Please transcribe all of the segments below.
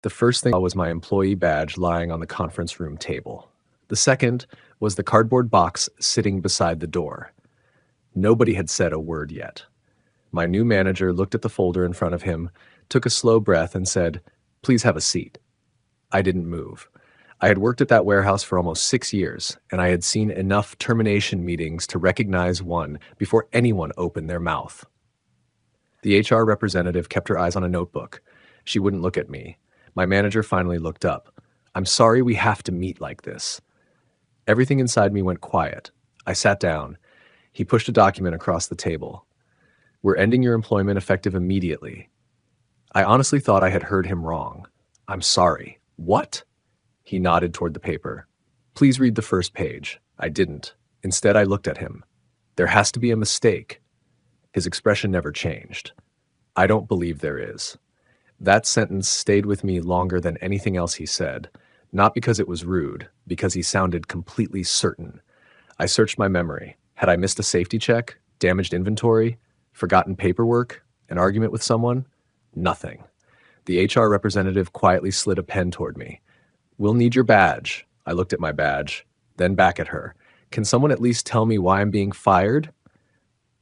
The first thing I saw was my employee badge lying on the conference room table. The second was the cardboard box sitting beside the door. Nobody had said a word yet. My new manager looked at the folder in front of him, took a slow breath, and said, "Please have a seat." I didn't move. I had worked at that warehouse for almost 6 years, and I had seen enough termination meetings to recognize one before anyone opened their mouth. The HR representative kept her eyes on a notebook. She wouldn't look at me. My manager finally looked up. "I'm sorry we have to meet like this." Everything inside me went quiet. I sat down. He pushed a document across the table. "We're ending your employment effective immediately." I honestly thought I had heard him wrong. "I'm sorry. What?" He nodded toward the paper. "Please read the first page." I didn't. Instead, I looked at him. "There has to be a mistake." His expression never changed. "I don't believe there is." That sentence stayed with me longer than anything else he said, not because it was rude, because he sounded completely certain. I searched my memory. Had I missed a safety check, damaged inventory, forgotten paperwork, an argument with someone? Nothing. The HR representative quietly slid a pen toward me. "We'll need your badge." I looked at my badge, then back at her. "Can someone at least tell me why I'm being fired?"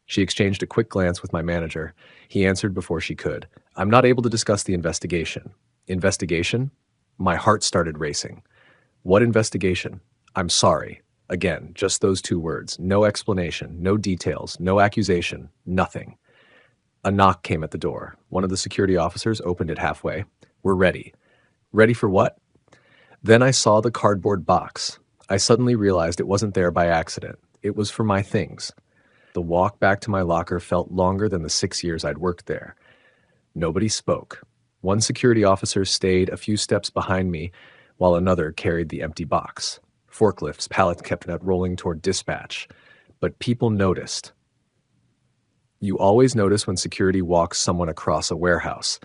She exchanged a quick glance with my manager. He answered before she could. "I'm not able to discuss the investigation." "Investigation?" My heart started racing. "What investigation?" "I'm sorry." Again, just those two words. No explanation, no details, no accusation, nothing. A knock came at the door. One of the security officers opened it halfway. "We're ready." "Ready for what?" Then I saw the cardboard box. I suddenly realized it wasn't there by accident. It was for my things. The walk back to my locker felt longer than the 6 years I'd worked there. Nobody spoke. One security officer stayed a few steps behind me while another carried the empty box. Forklifts, pallets kept rolling toward dispatch. But people noticed. You always notice when security walks someone across a warehouse.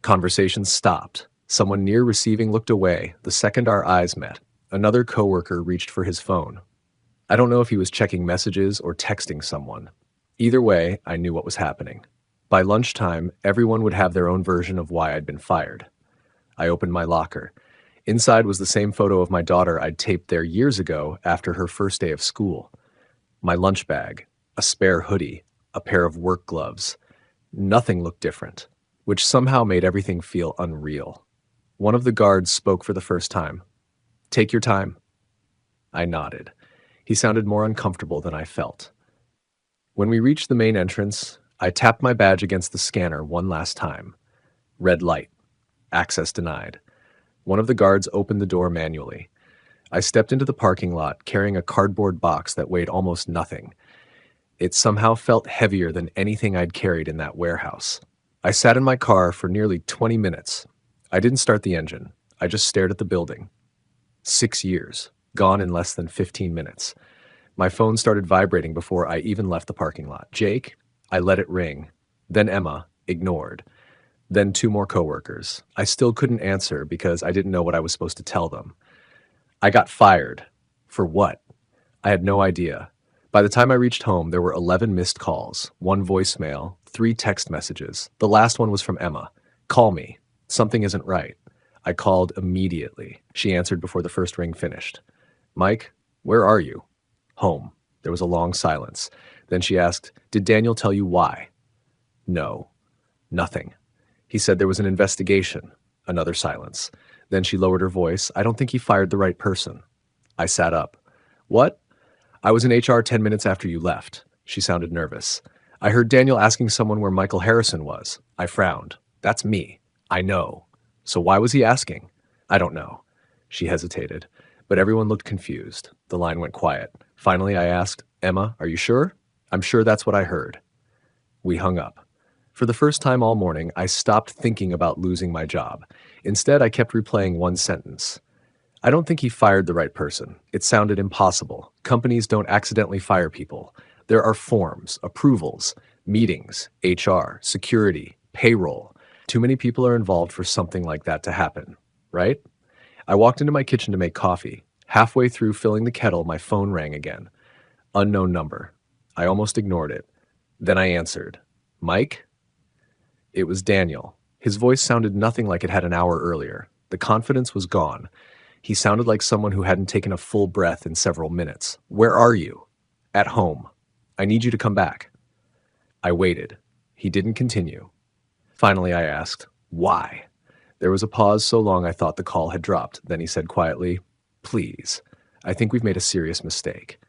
Conversations stopped. Someone near receiving looked away the second our eyes met. Another coworker reached for his phone. I don't know if he was checking messages or texting someone. Either way, I knew what was happening. By lunchtime, everyone would have their own version of why I'd been fired. I opened my locker. Inside was the same photo of my daughter I'd taped there years ago after her first day of school. My lunch bag, a spare hoodie, a pair of work gloves. Nothing looked different, which somehow made everything feel unreal. One of the guards spoke for the first time. "Take your time." I nodded. He sounded more uncomfortable than I felt. When we reached the main entrance, I tapped my badge against the scanner one last time. Red light. Access denied. One of the guards opened the door manually. I stepped into the parking lot carrying a cardboard box that weighed almost nothing. It somehow felt heavier than anything I'd carried in that warehouse. I sat in my car for nearly 20 minutes. I didn't start the engine. I just stared at the building. 6 years, gone in less than 15 minutes. My phone started vibrating before I even left the parking lot. "Jake?" I let it ring. Then Emma, ignored. Then 2 more coworkers. I still couldn't answer because I didn't know what I was supposed to tell them. I got fired. For what? I had no idea. By the time I reached home, there were 11 missed calls, 1 voicemail, 3 text messages. The last one was from Emma. "Call me. Something isn't right." I called immediately. She answered before the first ring finished. "Mike, where are you?" "Home." There was a long silence. Then she asked, "Did Daniel tell you why?" "No." "Nothing." "He said there was an investigation." Another silence. Then she lowered her voice. "I don't think he fired the right person." I sat up. "What?" "I was in HR 10 minutes after you left." She sounded nervous. "I heard Daniel asking someone where Michael Harrison was." I frowned. "That's me. I know." "So why was he asking?" "I don't know." She hesitated, but everyone looked confused. The line went quiet. Finally, I asked, "Emma, are you sure?" "I'm sure that's what I heard." We hung up. For the first time all morning, I stopped thinking about losing my job. Instead, I kept replaying one sentence. "I don't think he fired the right person." It sounded impossible. Companies don't accidentally fire people. There are forms, approvals, meetings, HR, security, payroll. Too many people are involved for something like that to happen, right? I walked into my kitchen to make coffee. Halfway through filling the kettle, my phone rang again. Unknown number. I almost ignored it. Then I answered. "Mike?" It was Daniel. His voice sounded nothing like it had an hour earlier. The confidence was gone. He sounded like someone who hadn't taken a full breath in several minutes. "Where are you?" "At home. I need you to come back." I waited. He didn't continue. Finally, I asked, "Why?" There was a pause so long I thought the call had dropped. Then he said quietly, "Please. I think we've made a serious mistake."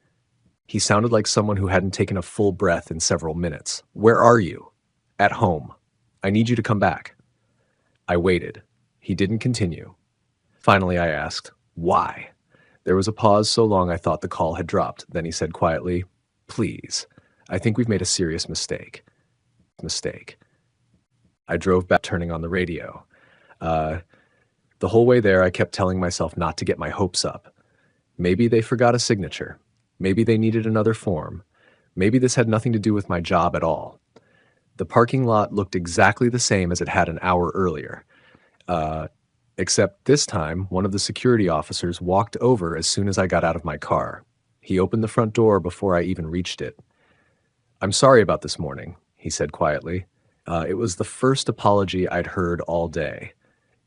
He sounded like someone who hadn't taken a full breath in several minutes. "Where are you?" "At home. I need you to come back." I waited. He didn't continue. Finally, I asked, "Why?" There was a pause so long I thought the call had dropped. Then he said quietly, "Please. I think we've made a serious mistake." I drove back, turning on the radio. The whole way there, I kept telling myself not to get my hopes up. Maybe they forgot a signature. Maybe they needed another form. Maybe this had nothing to do with my job at all. The parking lot looked exactly the same as it had an hour earlier. Except this time, one of the security officers walked over as soon as I got out of my car. He opened the front door before I even reached it. "I'm sorry about this morning," he said quietly. It was the first apology I'd heard all day.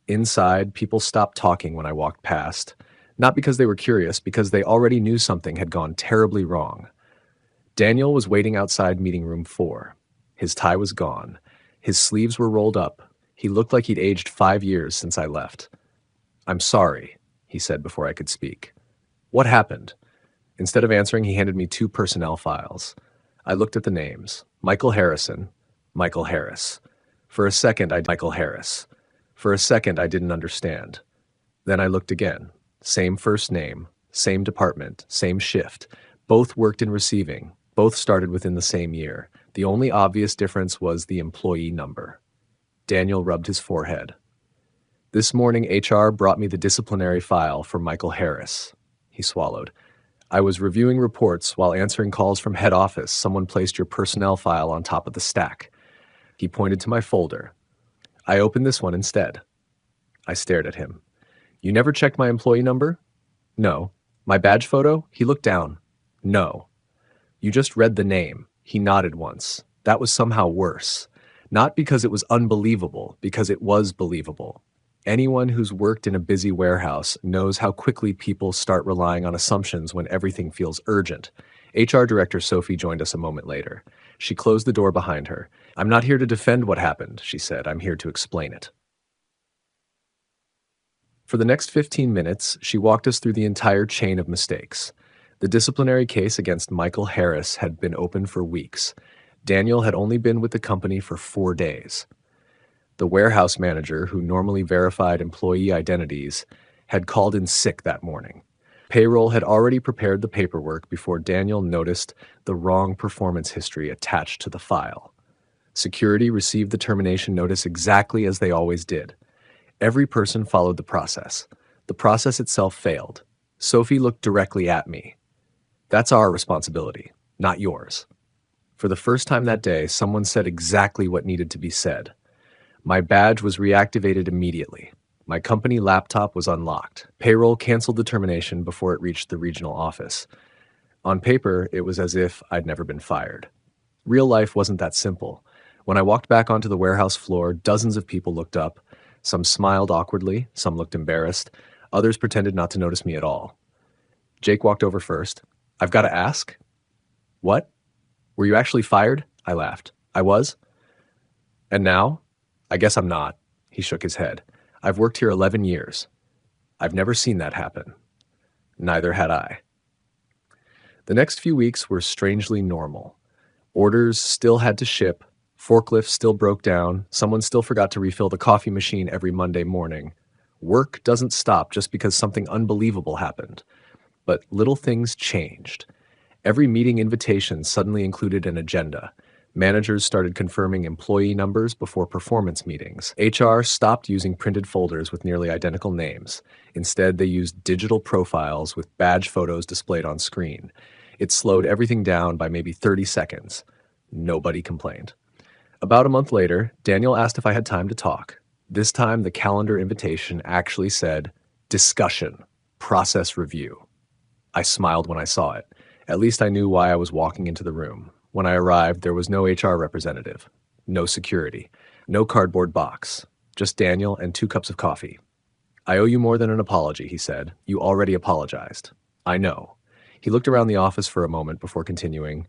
Inside, people stopped talking when I walked past, not because they were curious, because they already knew something had gone terribly wrong. Daniel was waiting outside meeting room 4. His tie was gone. His sleeves were rolled up. He looked like he'd aged 5 years since I left. "I'm sorry," he said before I could speak. "What happened?" Instead of answering, he handed me 2 personnel files. I looked at the names. Michael Harrison, Michael Harris. For a second, Michael Harris. For a second, I didn't understand. Then I looked again. Same first name, same department, same shift. Both worked in receiving. Both started within the same year. The only obvious difference was the employee number. Daniel rubbed his forehead. "This morning, HR brought me the disciplinary file for Michael Harris." He swallowed. "I was reviewing reports while answering calls from head office. Someone placed your personnel file on top of the stack." He pointed to my folder. "I opened this one instead." I stared at him. "You never checked my employee number?" "No." "My badge photo?" He looked down. "No." "You just read the name." He nodded once. That was somehow worse. Not because it was unbelievable, because it was believable. Anyone who's worked in a busy warehouse knows how quickly people start relying on assumptions when everything feels urgent. HR Director Sophie joined us a moment later. She closed the door behind her. "I'm not here to defend what happened," she said. "I'm here to explain it." For the next 15 minutes, she walked us through the entire chain of mistakes. The disciplinary case against Michael Harris had been open for weeks. Daniel had only been with the company for 4 days. The warehouse manager, who normally verified employee identities, had called in sick that morning. Payroll had already prepared the paperwork before Daniel noticed the wrong performance history attached to the file. Security received the termination notice exactly as they always did. Every person followed the process. The process itself failed. Sophie looked directly at me. "That's our responsibility, not yours." For the first time that day, someone said exactly what needed to be said. My badge was reactivated immediately. My company laptop was unlocked. Payroll canceled the termination before it reached the regional office. On paper, it was as if I'd never been fired. Real life wasn't that simple. When I walked back onto the warehouse floor, dozens of people looked up. Some smiled awkwardly, some looked embarrassed, others pretended not to notice me at all. Jake walked over first. "I've got to ask." "What? Were you actually fired?" I laughed. "I was." "And now?" "I guess I'm not." He shook his head. "I've worked here 11 years. I've never seen that happen." Neither had I. The next few weeks were strangely normal. Orders still had to ship, forklifts still broke down, someone still forgot to refill the coffee machine every Monday morning. Work doesn't stop just because something unbelievable happened. But little things changed. Every meeting invitation suddenly included an agenda. Managers started confirming employee numbers before performance meetings. HR stopped using printed folders with nearly identical names. Instead, they used digital profiles with badge photos displayed on screen. It slowed everything down by maybe 30 seconds. Nobody complained. About a month later, Daniel asked if I had time to talk. This time, the calendar invitation actually said, "Discussion, process review." I smiled when I saw it. At least I knew why I was walking into the room. When I arrived, there was no HR representative, no security, no cardboard box, just Daniel and 2 cups of coffee. I owe you more than an apology, he said. You already apologized. I know. He looked around the office for a moment before continuing.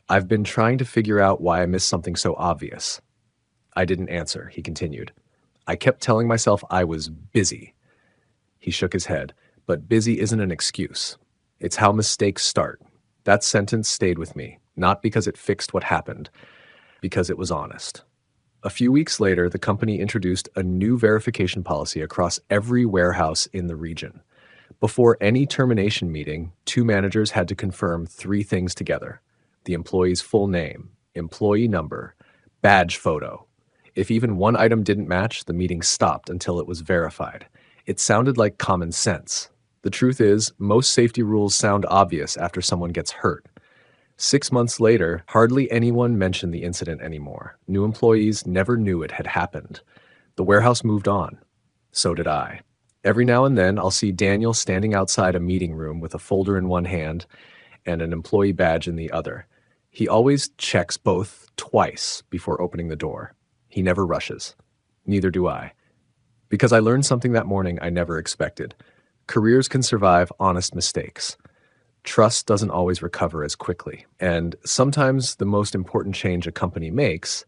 I've been trying to figure out why I missed something so obvious. I didn't answer, he continued. I kept telling myself I was busy. He shook his head. But busy isn't an excuse. It's how mistakes start. That sentence stayed with me, not because it fixed what happened, because it was honest. A few weeks later, the company introduced a new verification policy across every warehouse in the region. Before any termination meeting, two managers had to confirm three things together: the employee's full name, employee number, badge photo. If even one item didn't match, the meeting stopped until it was verified. It sounded like common sense. The truth is, most safety rules sound obvious after someone gets hurt. 6 months later, hardly anyone mentioned the incident anymore. New employees never knew it had happened. The warehouse moved on. So did I. Every now and then, I'll see Daniel standing outside a meeting room with a folder in one hand and an employee badge in the other. He always checks both twice before opening the door. He never rushes. Neither do I. Because I learned something that morning I never expected. Careers can survive honest mistakes. Trust doesn't always recover as quickly. And sometimes the most important change a company makes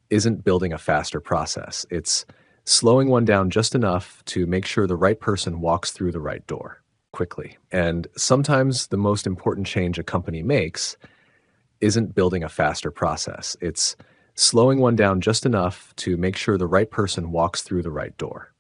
isn't building a faster process. It's slowing one down just enough to make sure the right person walks through the right door quickly. And sometimes the most important change a company makes isn't building a faster process. It's slowing one down just enough to make sure the right person walks through the right door.